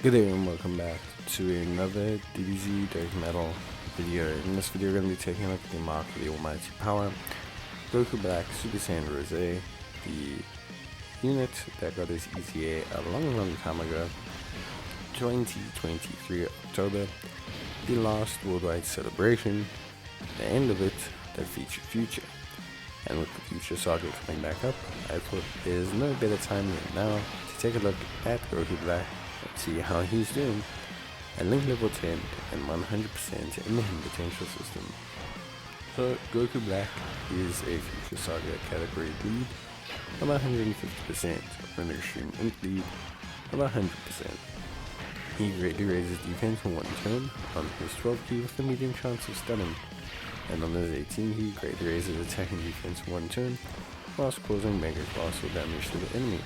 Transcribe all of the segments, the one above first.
Good day and welcome back to another DBZ Dokkan Battle video. In this video we're going to be taking a look at the mark of the almighty power, Goku Black Super Saiyan Rose, the unit that got his ETA a long time ago, 2023 October, the last worldwide celebration, the end of it that featured Future. And with the Future saga coming back up, I thought there's no better time than now to take a look at Goku Black and see how he's doing at link level 10 and 100% in the hidden potential system. So Goku Black is a Future Saga category lead of 150%, or an extreme int lead of 100%. He greatly raises defense in one turn on his 12 key with a medium chance of stunning, and on his 18 key greatly raises attack and defense in one turn whilst causing mega colossal damage to the enemy.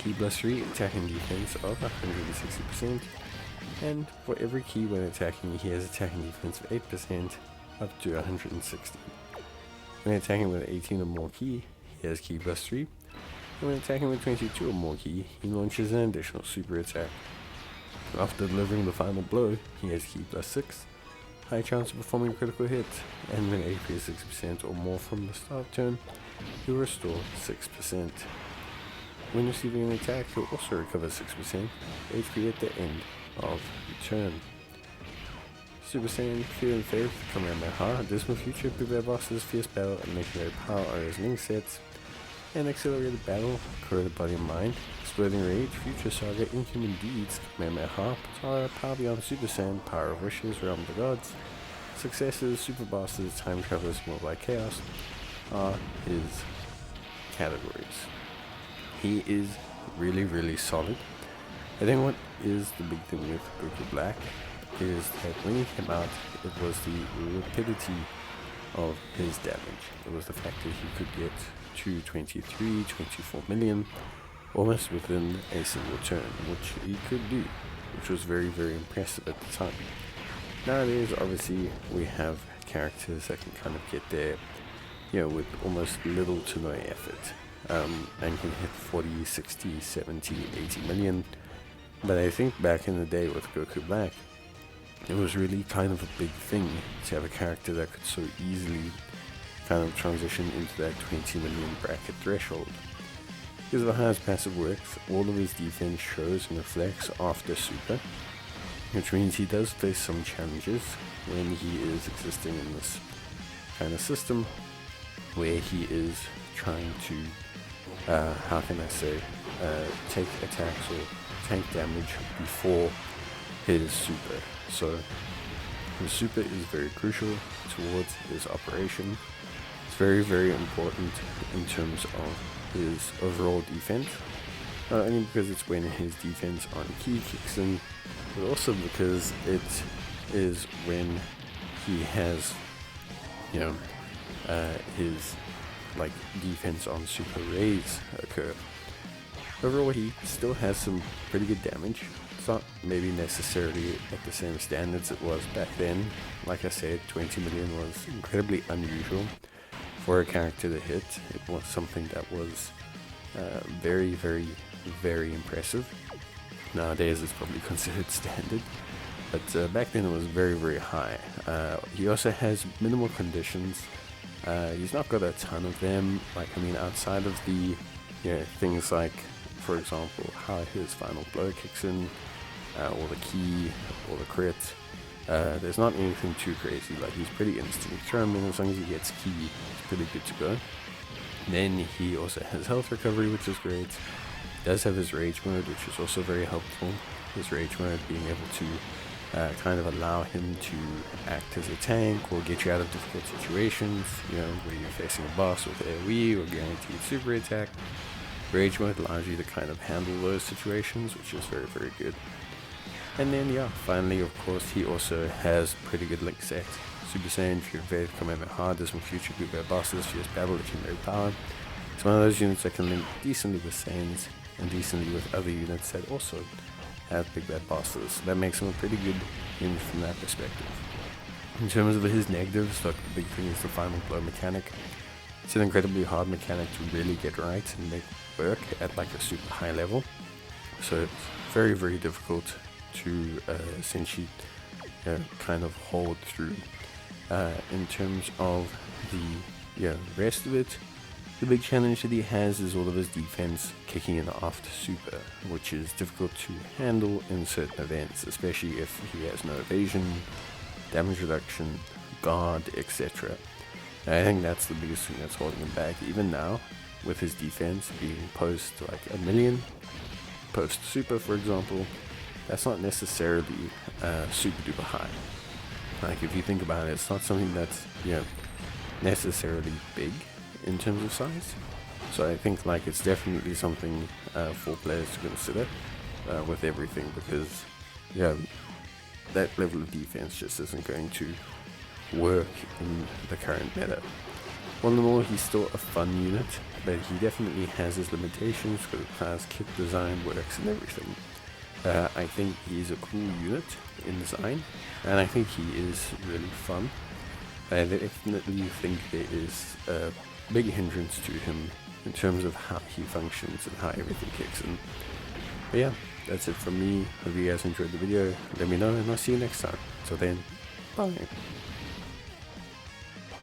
Key plus 3 attack and defense of 160%, and for every key when attacking he has attack and defense of 8% up to 160. When attacking with 18 or more key, he has key plus 3, and when attacking with 22 or more key, he launches an additional super attack. After delivering the final blow, he has key plus 6, high chance of performing a critical hit, and when AP is 6% or more from the start turn, he will restore 6%. When receiving an attack, he'll also recover 6% HP at the end of the turn. Super Saiyan, Fear and Faith, Kamehameha, Dismal Future, Prepare Bosses, Fierce Battle, and Legendary Power are his link sets. And Accelerated Battle, Corroded Body and Mind, Exploding Rage, Future Saga, Inhuman Deeds, Kamehameha, Patara, Power Beyond Super Saiyan, Power of Wishes, Realm of the Gods, Successes, Super Bosses, Time Travelers, Worldwide Chaos are his categories. He is really solid. I think what is the big thing with Goku Black is that when he came out, it was the rapidity of his damage. It was the fact that he could get to 24 million almost within a single turn, which he could do, which was very impressive at the time. Nowadays, obviously, we have characters that can kind of get there, with almost little to no effort. And can hit 40, 60, 70, 80 million. But I think back in the day with Goku Black, it was really kind of a big thing to have a character that could so easily kind of transition into that 20 million bracket threshold. Because of how his passive works, all of his defense shows and reflects after super, which means he does face some challenges when he is existing in this kind of system where he is trying to take attacks or tank damage before his super. So his super is very crucial towards his operation. It's very important in terms of his overall defense, not only because it's when his defense on key kicks in, but also because it is when he has his defense on super raise occur. Overall, he still has some pretty good damage. It's not maybe necessarily at the same standards it was back then. Like I said, 20 million was incredibly unusual for a character to hit. It was something that was very impressive. Nowadays it's probably considered standard, but back then it was very high. He also has minimal conditions. He's not got a ton of them, outside of the things like, for example, how his final blow kicks in, or the key, or the crit. There's not anything too crazy. He's pretty instant. You throw him in, as long as he gets key, it's pretty good to go. Then he also has health recovery, which is great. He does have his rage mode, which is also very helpful. His rage mode being able to kind of allow him to act as a tank or get you out of difficult situations, where you're facing a boss with AoE or guaranteed super attack. Rage mode allows you to kind of handle those situations, which is very good. And then finally, of course, he also has pretty good link set. Super Saiyan, Fear and Faith, Kamehameha, Dismal Future, Prepare Bosses, Fierce Battle, Legendary Power. It's one of those units that can link decently with Saiyans and decently with other units that also have big bad bosses. That makes him a pretty good unit from that perspective. In terms of his negatives, the big thing is the final blow mechanic. It's an incredibly hard mechanic to really get right and make work at a super high level. So very, very difficult to essentially kind of hold through. In terms of the rest of it, the big challenge that he has is all of his defense kicking in after super, which is difficult to handle in certain events, especially if he has no evasion, damage reduction, guard, etc. I think that's the biggest thing that's holding him back. Even now, with his defense being post like 1,000,000, post super for example, that's not necessarily super duper high. Like if you think about it, it's not something that's necessarily big in terms of size. So I think like it's definitely something for players to consider with everything, because that level of defense just isn't going to work in the current meta. All in all, he's still a fun unit, but he definitely has his limitations because class kit design works and everything. I think he's a cool unit in design, and I think he is really fun. I definitely think there is a big hindrance to him in terms of how he functions and how everything kicks in. But yeah, that's it from me. Hope you guys enjoyed the video. Let me know, and I'll see you next time. Till then, bye.